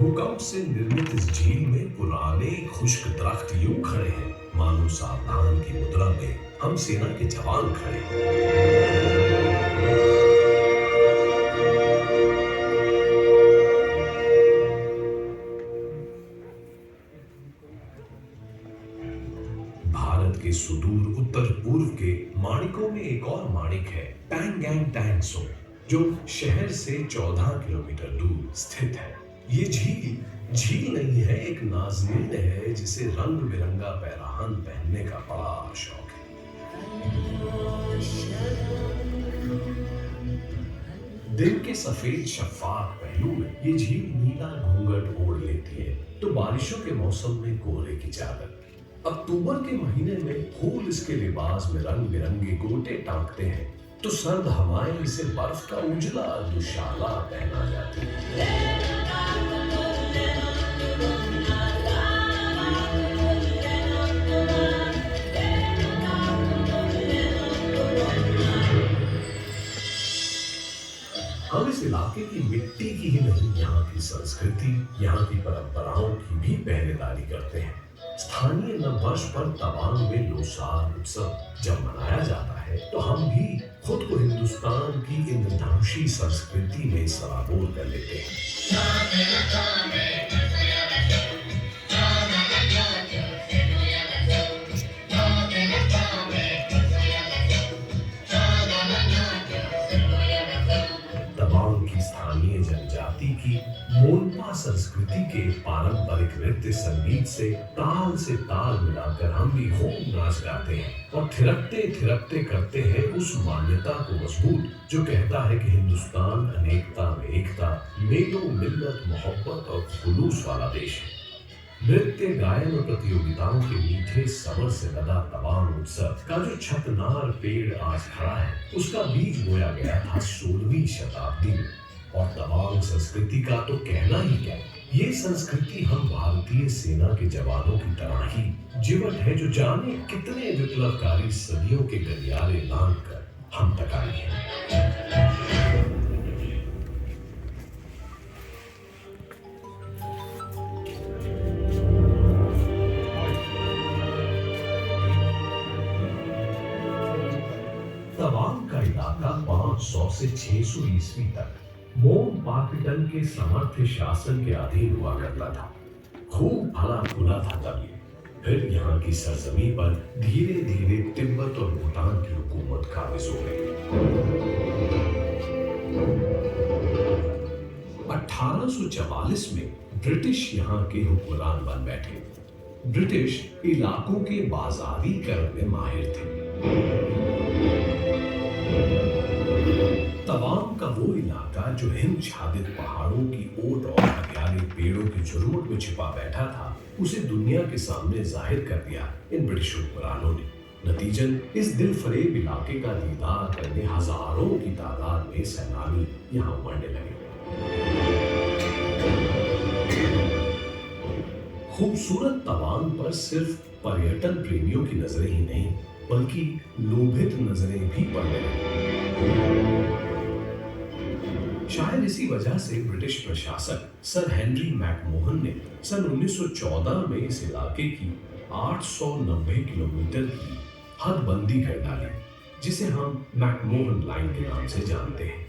भूकंप से निर्मित इस झील में पुराने खुश्क दरख्त यूं खड़े हैं मानो सावधान की मुद्रा में हम सेना के जवान खड़े हैं। भारत के सुदूर उत्तर पूर्व के माणिकों में एक और माणिक है, पैंगैंग टैंग सो, जो शहर से 14 किलोमीटर दूर स्थित है। ये झील झील नहीं है, एक नाज़नीन है जिसे रंग बिरंगा पैराहन पहनने का बड़ा शौक है। दिन के सफेद शफाफ पहलू में ये झील नीला घूंघट ओढ़ लेती है तो बारिशों के मौसम में कोहरे की चादर। अक्टूबर के महीने में फूल इसके लिबास में रंग बिरंगे गोटे टांकते हैं तो सर्द हवाएं इसे बर्फ का उजला दुशाला पहना जाती है। हम इस इलाके की मिट्टी की ही नहीं, यहाँ की संस्कृति, यहाँ की परंपराओं की भी पहरेदारी करते हैं। स्थानीय नववर्ष पर तवांग में लोसार उत्सव जब मनाया जाता है तो हम भी खुद को हिंदुस्तान की इंद्रधनुषी संस्कृति में सराबोर कर लेते हैं। तवांग की स्थानीय जनजाति की मोनपा संस्कृति के पारंपरिक नृत्य संगीत से ताल मिलाकर हम भी खूब नाच गाते हैं और थिरकते थिरकते करते हैं उस मान्यता को मजबूत जो कहता है कि हिंदुस्तान अनेकता में एकता, मेलों मिल्लत मोहब्बत और खुलूस वाला देश है। नृत्य गायन और प्रतियोगिताओं के मीठे समर से लदा तवांग उत्सव का जो छतनार पेड़ आज खड़ा है उसका बीज बोया गया था 16वीं शताब्दी में। और तवांग संस्कृति का तो कहना ही क्या, ये संस्कृति हम भारतीय सेना के जवानों की तरह ही जीवंत है जो जाने कितने विप्लवकारी सदियों के गलियारे लांघ कर हम तक आई है। तवांग का इलाका 500 से 600 ईस्वी तक मोम पाकिटन के समर्थ शासन के अधीन हुआ करता था। खूब फला फूला था तब ये। फिर यहाँ की सरजमी पर धीरे धीरे तिब्बत और भूटान की हुकूमत काबिज हो गई। 1844 में ब्रिटिश यहाँ के हुक्मरान बन बैठे। ब्रिटिश इलाकों के बाजारीकरण में माहिर थे। तवांग का वो इलाका जो हिमछादित पहाड़ों की ओट और हरियाली पेड़ों की झुरमुट में छिपा बैठा था, उसे दुनिया के सामने जाहिर कर दिया इन ब्रिटिश हुक्मरानों ने। नतीजन इस दिल फरेब इलाके का दीदार करने हजारों की तादाद में सैलानी यहाँ उमड़ने लगे। खूबसूरत तवांग पर सिर्फ पर्यटन प्रेमियों की नजरें ही नहीं बल्कि लोभित नजरें भी पड़ने लगी। शायद इसी वजह से ब्रिटिश प्रशासक सर हेनरी मैकमोहन ने सन 1914 में इस इलाके की 890 किलोमीटर की हदबंदी कर डाली, जिसे हम मैकमोहन लाइन के नाम से जानते हैं।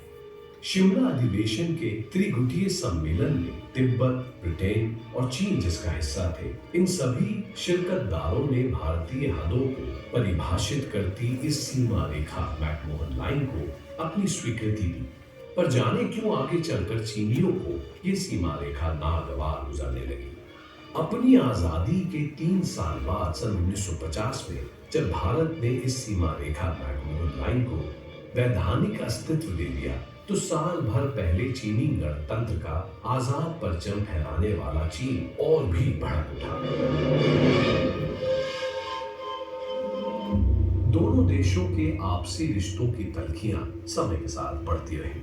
शिमला अधिवेशन के त्रिगुटीय सम्मेलन में तिब्बत, ब्रिटेन और चीन जिसका हिस्सा थे, इन सभी शिरकतदारों ने भारतीय हदों को परिभाषित करती इस सीमा रेखा मैकमोहन लाइन को अपनी स्वीकृति दी। पर जाने क्यों आगे चलकर चीनियों को ये सीमा रेखा नागवार गुजरने लगी। अपनी आजादी के 3 साल बाद सन 1950 में जब भारत ने इस सीमा रेखा मैकमोहन लाइन को वैधानिक अस्तित्व दे दिया तो साल भर पहले चीनी गणतंत्र का आजाद परचम फहराने वाला चीन और भी भड़क उठा। दोनों देशों के आपसी रिश्तों की तल्खियां समय के साथ बढ़ती रही।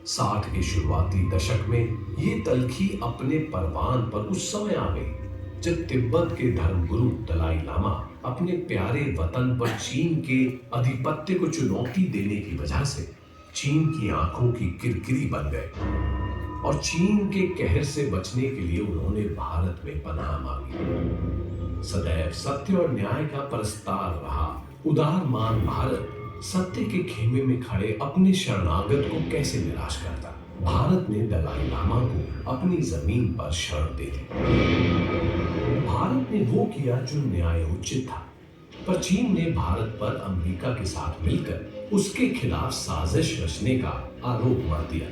60 के शुरुआती दशक में ये तल्खी अपने परवान पर उस समय आ गई जब तिब्बत के धर्मगुरु दलाई लामा अपने प्यारे वतन पर चीन के आधिपत्य को चुनौती देने की वजह से चीन की आंखों की किरकिरी बन गए। और चीन के कहर से बचने के लिए उन्होंने भारत में पनाह मांगी। सदैव सत्य और न्याय का परस्तार रहा उदारमान भारत सत्य के खेमे में खड़े अपने शरणागत को कैसे निराश करता। भारत ने दलाई लामा को अपनी जमीन पर शरण दे दी। भारत ने वो किया जो न्यायोचित था, पर चीन ने भारत पर अमेरिका के साथ मिलकर उसके खिलाफ साजिश रचने का आरोप मढ़ दिया।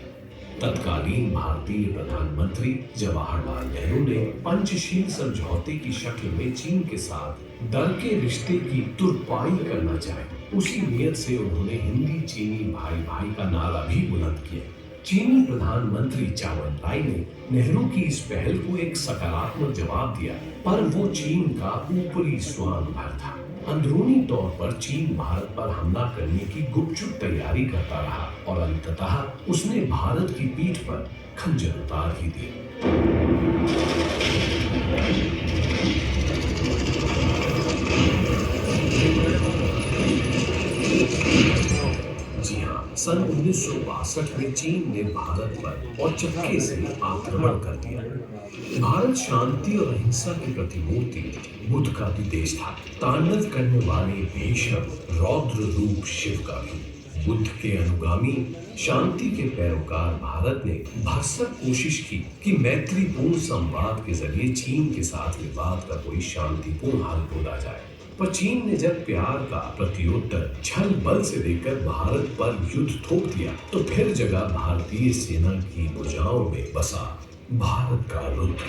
तत्कालीन भारतीय प्रधानमंत्री जवाहरलाल नेहरू ने पंचशील समझौते की शक्ल में चीन के साथ दर के रिश्ते की तुरपाई करना चाहे। उसी नियत से उन्होंने हिंदी चीनी भाई भाई का नारा भी बुलंद किया। चीनी प्रधानमंत्री चाउ एन लाई ने नेहरू की इस पहल को एक सकारात्मक जवाब दिया, पर वो चीन का ऊपरी स्वांग भर था। अंदरूनी तौर पर चीन भारत पर हमला करने की गुपचुप तैयारी करता रहा और अंततः उसने भारत की पीठ पर खंजर उतार ही दिया। जी हाँ, सन 1962 में चीन ने भारत पर औचक्य से आक्रमण कर दिया। भारत शांति और अहिंसा की प्रतिमूर्ति, बुद्ध का भी देश था। तांडव करने वाले भीषण रौद्र रूप शिव का भी। बुद्ध के अनुगामी, शांति के पैरोकार भारत ने भरसक कोशिश की कि मैत्रीपूर्ण संवाद के जरिए चीन के साथ विवाद का कोई शांतिपूर्ण हल ढूंढा जाए। पर चीन ने जब प्यार का प्रत्युत्तर छल बल से देकर भारत पर युद्ध थोप दिया, तो फिर जगह भारतीय सेना की भुजाओं में बसा भारत का रुद्र।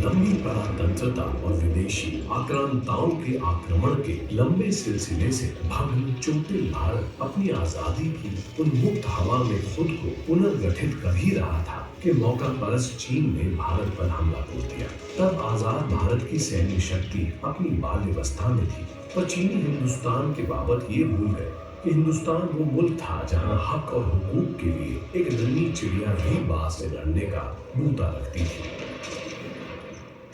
लंबी परातंत्रता और विदेशी आक्रांताओं के आक्रमण के लंबे सिलसिले से भग्न चोटिल भारत अपनी आजादी की उन्मुक्त हवा में खुद को पुनर्गठित कर ही रहा था कि मौका परस्त चीन ने भारत पर हमला बोल दिया। तब आजाद भारत की सैन्य शक्ति अपनी बाल्यावस्था में थी, पर चीनी हिंदुस्तान के बाबत ये भूल गए कि हिंदुस्तान वो मुल्क था जहां हक और हुकूक के लिए एक नन्ही चिड़िया भी बाज से लड़ने का बूता रखती थी।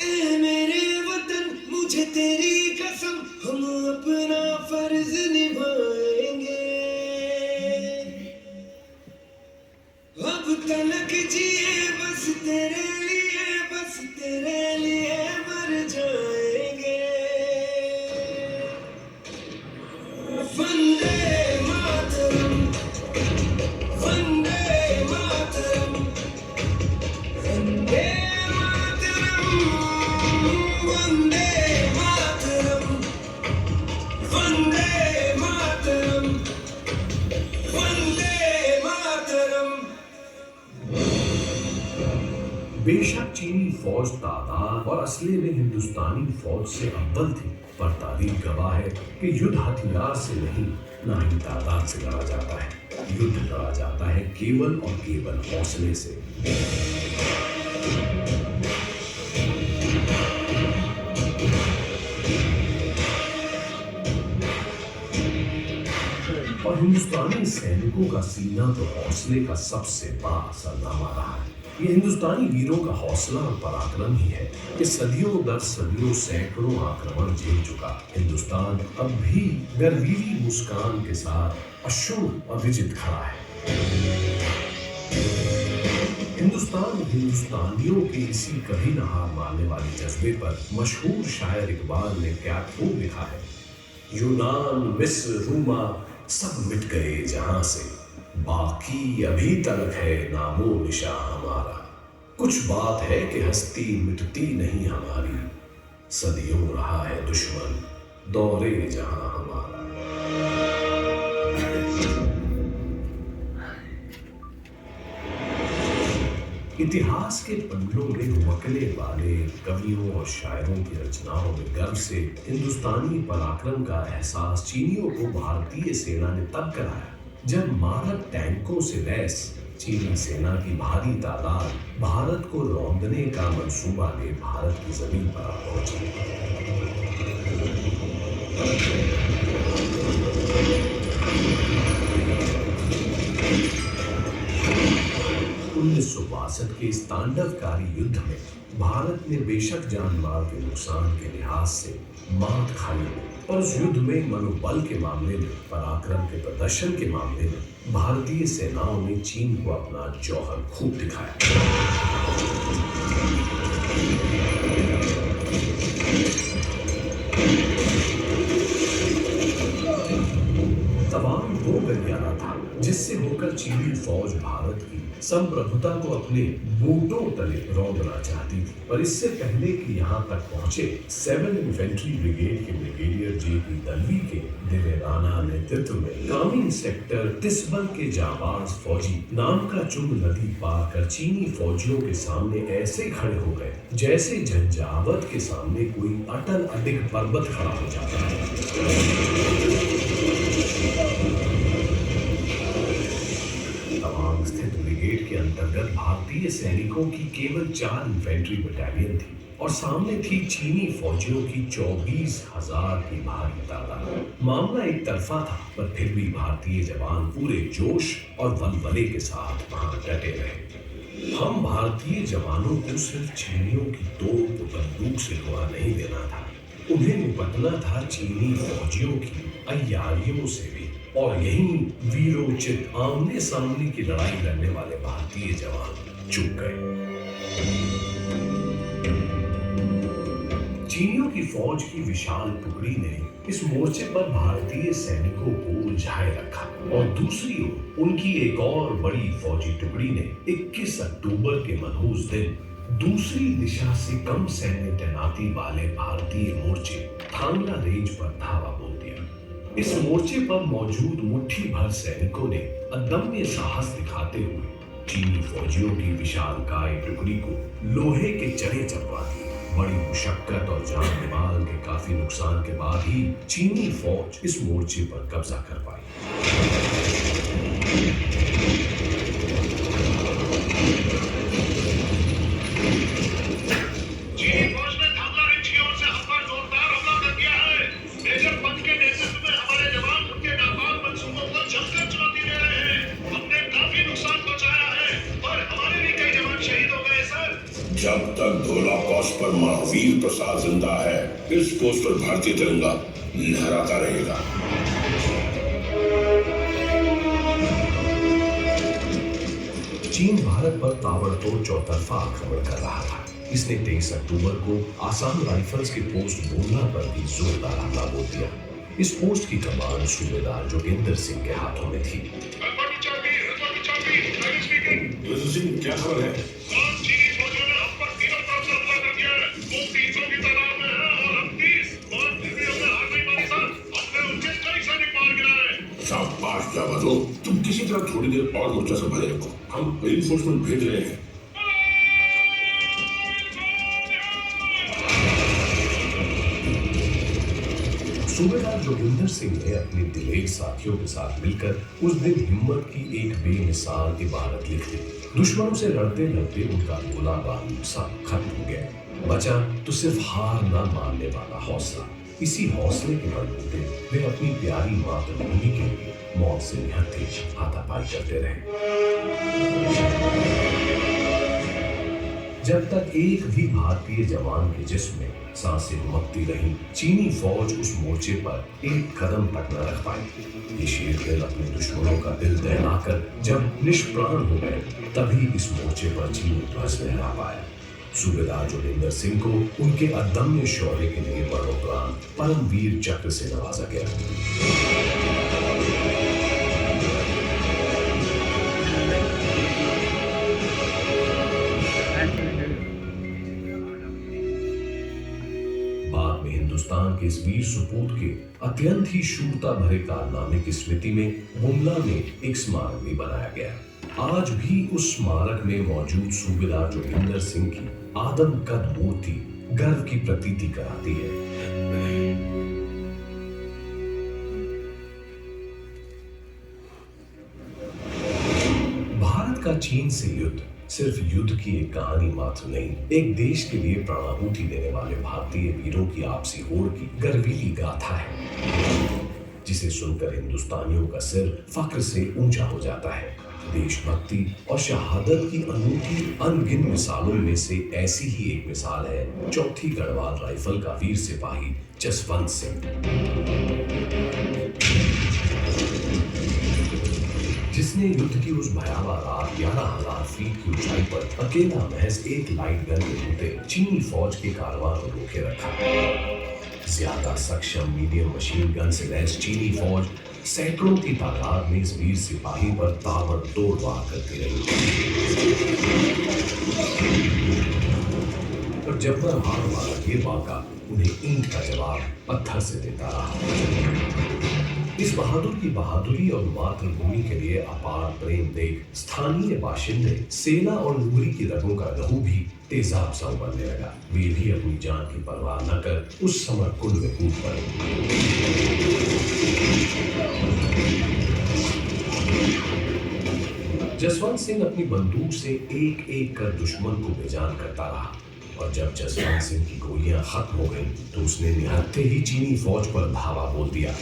ए मेरे वतन, मुझे तेरी कसम, हम अपना फर्ज निभाएंगे। अब तलक जिए बस तेरे लिए, बस तेरे लिए मर जाएंगे। वंदे मातरम, वंदे मातरम, वंदे मातरम, वंदे मातरम, वंदे मातरम, वंदे मातरम। बेशक चीनी फौज तादाद और असले में हिंदुस्तानी फौज से अव्वल थी, पर तारीख गवाह है कि युद्ध हथियार से नहीं, ना ही तादाद से लड़ा जाता है। युद्ध लड़ा जाता है केवल और केवल हौसले से। और हिंदुस्तानी सैनिकों का सीना तो हौसले का सबसे बड़ा सरनामा रहा है। ये हिंदुस्तानी वीरों का हौसला और पराक्रम ही है कि सदियों दर सदियों सैकड़ों आक्रमण झेल चुका हिंदुस्तान अब भी गर्वीली मुस्कान के साथ अशुभ और विजित खड़ा है। हिंदुस्तान हिंदुस्तानियों के इसी कभी न हार मानने वाले जज्बे पर मशहूर शायर इकबाल ने क्या खूब लिखा है। यूनान, मिस्र, रूमा सब मिट गए जहां से, बाकी अभी तक है नामो निशा हमारा। कुछ बात है कि हस्ती मिटती नहीं हमारी, सदियों रहा है दुश्मन दौरे जहां हमारा। इतिहास के पन्नों में उमकने वाले कवियों और शायरों की रचनाओं में गर्व से हिंदुस्तानी पराक्रम का एहसास चीनियों को भारतीय सेना ने तब कराया जब मारक टैंकों से लैस चीनी सेना की भारी तादाद भारत को रौंदने का मंसूबा ले भारत की जमीन पर पहुंची। 1962 के इस तांडवकारी युद्ध में भारत ने बेशक जान माल के नुकसान के लिहाज से मात खाई, और उस युद्ध में मनोबल के मामले में, पराक्रम के प्रदर्शन के मामले में भारतीय सेनाओं ने चीन को अपना जौहर खूब दिखाया। तवांग वो गलियारा था जिससे होकर चीनी फौज भारत की संप्रभुता को अपने बूटों तले रौंदना चाहती थी। पर इससे पहले कि यहाँ तक पहुंचे, 7 इन्फेंट्री ब्रिगेड के ब्रिगेडियर जेपी दलवी के दिले राणा नेतृत्व में कामिंग सेक्टर तिस्बन के जाबाज फौजी नाम का चुंग नदी पार कर चीनी फौजियों के सामने ऐसे खड़े हो गए जैसे झंझावत के सामने कोई अटल अडिग पर्वत खड़ा हो जाता है। तवांग स्थित ब्रिगेड के अंतर्गत भारतीय सैनिकों की केवल 4 इन्फेंट्री बटालियन थी और सामने थी चीनी फौजियों की 24,000 की भारी तादाद। मामला एक तरफा था, पर फिर भी भारतीय जवान पूरे जोश और बलबले के साथ वहां डटे रहे। हम भारतीय जवानों को सिर्फ चीनियों की तोप बंदूक से धोखा नहीं देना था, उन्हें निपटना था चीनी फौजियों की अय्यारियों से भी। और यही वीरोचित आमने सामने की लड़ाई लड़ने वाले भारतीय जवान चूक गए। चीनियों की फौज की विशाल टुकड़ी ने इस मोर्चे पर भारतीय सैनिकों को उलझाए रखा, और दूसरी ओर उनकी एक और बड़ी फौजी टुकड़ी ने 21 अक्टूबर के मनहूस दिन दूसरी दिशा से कम सैन्य तैनाती वाले भारतीय मोर्चे थांगला रेंज पर धावा बोल दिया। इस मोर्चे पर मौजूद मुट्ठी भर सैनिकों ने अदम्य साहस दिखाते हुए चीनी फौजियों की विशालकाय टुकड़ी को लोहे के चढ़े चलवा दिए। बड़ी मुशक्कत और जान माल के काफी नुकसान के बाद ही चीनी फौज इस मोर्चे पर कब्जा कर पाई। चीनी फौज ने थांगला रेंज की ओर से हम पर जोरदार हमला कर दिया है। मेजर पंत के नेतृत्व में हमारे जवान उनके नापाक मंसूबों पर जमकर चुनौती दे रहे हैं। हमने काफी नुकसान पहुंचाया है और हमारे भी कई जवान शहीद हो गए सर। जब तक धोला पोस्ट पर महावीर प्रसाद जिंदा है, इस पोस्ट पर भारतीय तिरंगा लहराता रहेगा। चीन भारत पर ताबड़तोड़ चौतरफा आक्रमण कर रहा था। इसने 23 अक्टूबर को आसाम राइफल्स के पोस्ट बोलना पर भी जोरदार हमला बोल दिया। इस पोस्ट की कमान सूबेदार जोगिंदर सिंह के हाथों में थी। सिंह, क्या खबर है? चीनी फौजियों ने हम पर तीनों तरफ से हमला कर दिया है। वो 300 की तादाद में है और हम 30, और फिर भी हमने हार नहीं मानी सर। हमने उनके कई सैनिक मार गिराए। शाबाश जाबाजों, तुम किसी तरह थोड़ी देर और मोर्चा संभाले रखो, हम रिइंफोर्समेंट भेज रहे हैं। सूबेदार जोगिंदर सिंह ने अपने दिलेर साथियों के साथ मिलकर उस दिन हिम्मत की एक बेमिसाल इबारत लिख दी। दुश्मनों से लड़ते लड़ते उनका गोला बारूद सब खत्म हो गया। बचा तो सिर्फ हार न मानने वाला हौसला। इसी हौसले के बलबूते वे अपनी प्यारी मातृभूमि के लिए मौत से निहत्थे हाथापाई करते रहे। जब तक एक भी भारतीय जवान के जिस्म में सांसें हुमकती रही, चीनी फौज उस मोर्चे पर एक कदम तक न रख पाई। ये शेर दिल अपने दुश्मनों का दिल दहलाकर जब निष्प्राण हो गए, तभी इस मोर्चे पर चीनी ध्वज लहरा पाया। सूबेदार जोगिंदर सिंह को उनके अदम्य शौर्य के लिए मरणोपरांत परमवीर चक्र से नवाजा गया। बाद में हिंदुस्तान के इस वीर सुपूत के अत्यंत ही शूरता भरे कारनामे की स्मृति में बुमला में एक स्मारक भी बनाया गया। आज भी उस स्मारक में मौजूद सूबेदार जोगिंदर सिंह की आदमकद मूर्ति गर्व की प्रतीति कराती है। भारत का चीन से युद्ध सिर्फ युद्ध की एक कहानी मात्र नहीं, एक देश के लिए प्राणाहुति देने वाले भारतीय वीरों की आपसी होड़ की गर्वीली गाथा है, जिसे सुनकर हिंदुस्तानियों का सिर फक्र से ऊंचा हो जाता है। देशभक्ति और शहादत की अनूठी अनगिन मिसालों में से ऐसी ही एक मिसाल है चौथी गढ़वाल राइफल का वीर सिपाही जसवंत सिंह, जिसने युद्ध की उस भयावह रात 11,000 फीट की ऊंचाई पर अकेला महज एक लाइट गन के बूते चीनी फौज के कारवां को रोके रखा। ज्यादा सक्षम मीडियम मशीन गन से लैस चीनी फौज सैकड़ों की तादाद में इस वीर सिपाही पर ताबड़तोड़ वार करती रही। और जब वह हार वाला ये बाका उन्हें ईंट का जवाब पत्थर से देता रहा। इस बहादुर की बहादुरी और मातृभूमि के लिए अपार प्रेम देख स्थानीय बाशिंदे सेना और नूरी की रगों का लहू भी तेजाब सा उबलने लगा। वे भी अपनी जान की परवाह न कर उस समर कुंड में कूद पड़े। जसवंत सिंह अपनी बंदूक से एक एक कर दुश्मन को बेजान करता रहा और जब जसवंत सिंह की गोलियां खत्म हो गईं, तो उसने निहत्थे ही चीनी फौज पर धावा बोल दिया।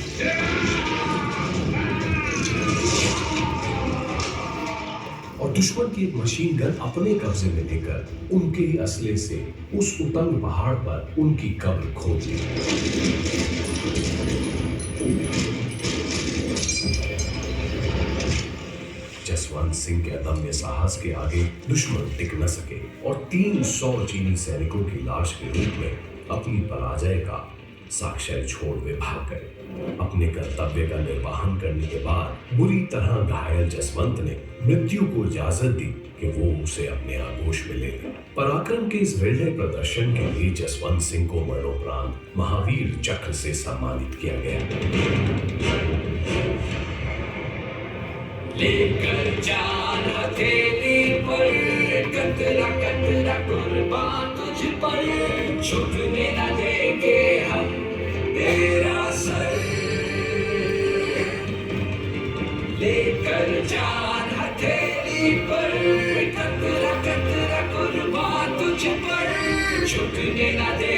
और दुश्मन की एक मशीन गन अपने कब्जे में लेकर उनके ही असले से उस उतंग पहाड़ पर उनकी कब्र खोद ली। जसवंत सिंह के अदम्य साहस के आगे दुश्मन टिक न सके और 300 चीनी सैनिकों की लाश के रूप में अपनी पराजय का साक्ष्य छोड़ वे भाग गए। अपने कर्तव्य का निर्वहन करने के बाद बुरी तरह घायल जसवंत ने मृत्यु को इजाजत दी कि वो उसे अपने आगोश में ले ले। पराक्रम के इस विरले प्रदर्शन के लिए जसवंत सिंह को मरणोपरांत महावीर चक्र से सम्मानित किया गया। लेकर जान हथेली पर कतरा कतरा कुर्बान तुझ पर, झुकने न देंगे हम तेरा सर। लेकर जान हथेली पर कतरा कतरा कुर्बान तुझ पर, झुकने न देंगे